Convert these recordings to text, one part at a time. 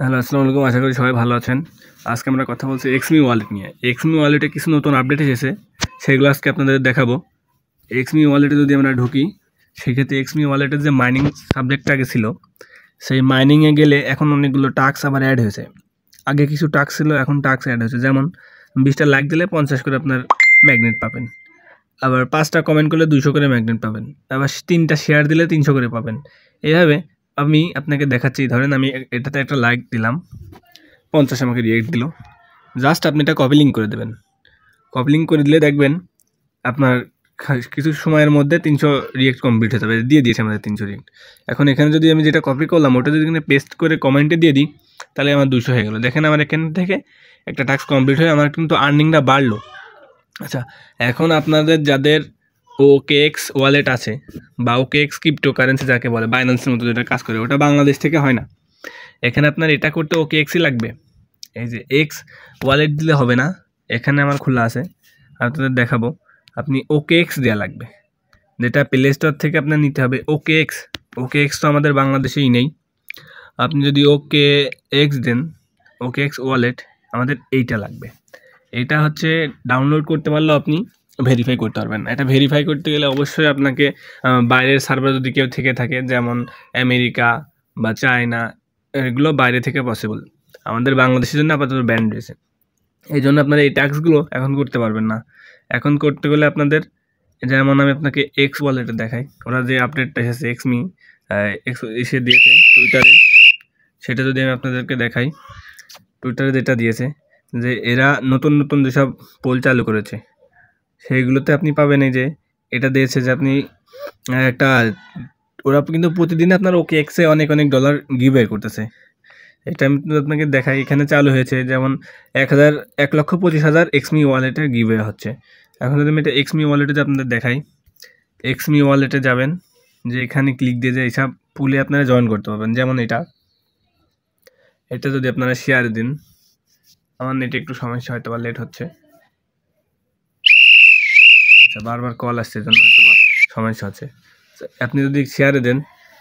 Hello, আসসালামু আলাইকুম। আশা করি সবাই ভালো আছেন। আজকে আমরা কথা বলছি এক্সমি ওয়ালেট নিয়ে। এক্সমি ওয়ালেটে কিছু নতুন আপডেট এসেছে, সেগুলো আজকে আপনাদের দেখাবো। এক্সমি ওয়ালেটে যদি আমরা ঢুকি, সেক্ষেত্রে এক্সমি ওয়ালেটের যে মাইনিং সাবজেক্টটা আগে ছিল, সেই মাইনিংয়ে গেলে এখন অনেকগুলো টাস্ক আবার অ্যাড হয়েছে। আগে কিছু টাস্ক ছিল, এখন টাস্ক অ্যাড হয়েছে। যেমন 20টা লাইক দিলে 50 করে আপনার ম্যাগনেট পাবেন, আবার 5টা কমেন্ট করলে 200 করে ম্যাগনেট পাবেন, আবার 3টা শেয়ার দিলে 300 করে পাবেন। এইভাবে আমি আপনাকে দেখাচ্ছি। ধরেন আমি এটাতে একটা লাইক দিলাম, 50 আমাকে রিয়েক্ট দিল। জাস্ট আপনি এটা কপি লিঙ্ক করে দেবেন। কপি লিঙ্ক করে দিলে দেখবেন আপনার কিছু সময়ের মধ্যে 300 রিয়েক্ট কমপ্লিট হয়ে যাবে। দিয়ে দিয়েছে আমাদের 300 রিয়েক্ট। এখন এখানে যদি আমি যেটা কপি করলাম ওটা যদি এখানে পেস্ট করে কমেন্টে দিয়ে দিই, তাহলে আমার 200 হয়ে গেলো। দেখেন আমার এখান থেকে একটা টাস্ক কমপ্লিট হয়ে আমার কিন্তু আর্নিংটা বাড়লো। আচ্ছা, এখন আপনাদের যাদের OKX ওয়ালেট আছে বা OKX ক্রিপ্টো কারেন্সি যাকে বলে, বাইন্যান্সের মতো যেটা কাজ করে, ওটা বাংলাদেশ থেকে হয় না। এখানে আপনার এটা করতে OKXই লাগবে। এই যে এক্স ওয়ালেট দিলে হবে না, এখানে আমার খোলা আছে, আপনাদের দেখাবো। আপনি OKX দেওয়া লাগবে, যেটা প্লে স্টোর থেকে আপনার নিতে হবে। OKX তো আমাদের বাংলাদেশেই নেই। আপনি যদি OKX দেন, OKX ওয়ালেট, আমাদের এইটা লাগবে। এটা হচ্ছে ডাউনলোড করতে পারলেও আপনি ভেরিফাই করতে পারবেন না। এটা ভেরিফাই করতে গেলে অবশ্যই আপনাকে বাইরের সার্ভার যদি কেউ থেকে থাকে, যেমন আমেরিকা বা চায়না, এগুলো বাইরে থেকে পসিবল। আমাদের বাংলাদেশের জন্য আপাতত ব্যান রয়েছে। এই জন্য আপনারা এই ট্যাক্সগুলো এখন করতে পারবেন না। এখন করতে গেলে আপনাদের, যেমন আমি আপনাকে এক্স ওয়ালেটে দেখাই, ওরা যে আপডেটটা এসেছে এক্সমি এসে দিয়েছে টুইটারে, সেটা যদি আমি আপনাদেরকে দেখাই। টুইটারে যেটা দিয়েছে যে এরা নতুন নতুন যেসব পোল চালু করেছে, সেইগুলোতে আপনি পাবেন এই যে এটা দিয়েছে যে আপনি একটা, ওরা কিন্তু প্রতিদিন আপনার OKXে অনেক অনেক ডলার গিভওয়ে করতেছে। এটা আমি আপনাকে দেখাই। এখানে চালু হয়েছে যেমন 1,25,000 এক্সমি ওয়ালেটের গিভওয়ে হচ্ছে। এখন যদি আমি এটা এক্সমি ওয়ালেটে আপনাদের দেখাই, এক্সমি ওয়ালেটে যাবেন, যে এখানে ক্লিক দিয়ে যে এইসব পুলে আপনারা জয়েন করতে পারবেন। যেমন এটা যদি আপনারা শেয়ার দিন, আমার নেটে একটু সমস্যা, হয়তো বা লেট হচ্ছে। আচ্ছা, বারবার কল আসছে, জন্য হয়তো বা সমস্যা হচ্ছে। আপনি যদি শেয়ারে দেন,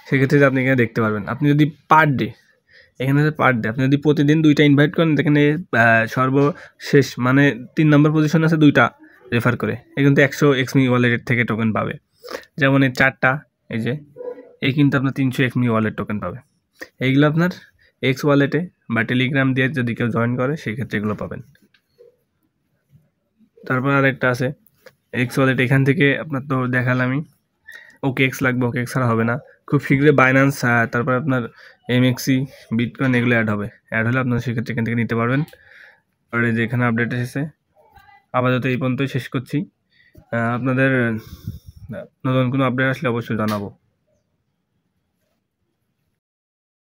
সেক্ষেত্রে আপনি এখানে দেখতে পারবেন। আপনি যদি পার ডে, এখানে পার ডে আপনি যদি প্রতিদিন 2টা ইনভাইট করেন, এখানে সর্বশেষ মানে 3 নম্বর পজিশন আছে 2টা রেফার করে, এ কিন্তু 100 এক্সমি ওয়ালেটের থেকে টোকেন পাবে। যেমন এই 4টা, এই যে এই কিন্তু আপনার 300 এক্সমি ওয়ালেট টোকেন পাবে। এইগুলো আপনার এক্স ওয়ালেটে বা টেলিগ্রাম দিয়ে যদি কেউ জয়েন করে, সেই ক্ষেত্রে এগুলো পাবেন। তারপর আরেকটা আছে এক্স ওয়ালেট। এখান থেকে আপনার তো দেখালামই, OKX লাগবে, OKX ছাড়া হবে না। খুব শীঘ্রই বাইন্যান্স, তারপর আপনার MXC, বিটকয়েন এগুলো অ্যাড হলে আপনারা সেক্ষেত্রে এখান থেকে নিতে পারবেন। আর এই যে এখানে আপডেট এসেছে। আপাতত এই পর্যন্তই শেষ করছি। আপনাদের নতুন কোনো আপডেট আসলে অবশ্যই জানাবো।